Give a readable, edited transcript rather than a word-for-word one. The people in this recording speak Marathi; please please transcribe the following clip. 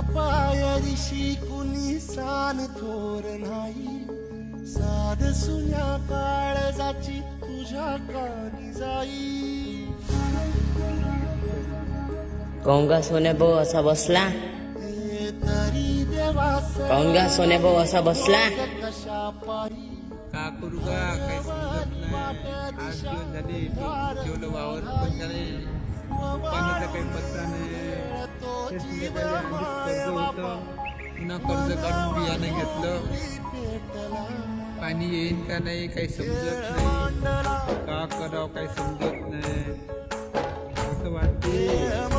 पायरीशी कुणी सान थोर नाही, साध सुन्या काळजाची तुझ्या कानी जाई. काऊंगा सोने भाऊ असा बसला, हे तरी देवास काऊंगा सोने भाऊ असा बसला. कशा पारी का करू का काही समजत नाही. 8 दिवस झाले जेवलं वावर पण झाले, पाण्याचा काही पत्ता नाही. ते संध्याकाळी आधीच कर्ज होतं, पुन्हा कर्ज काढून बियाणं घेतलं. पाणी येईन का नाही काही समजत नाही, का करावं काही समजत नाही असं वाटते.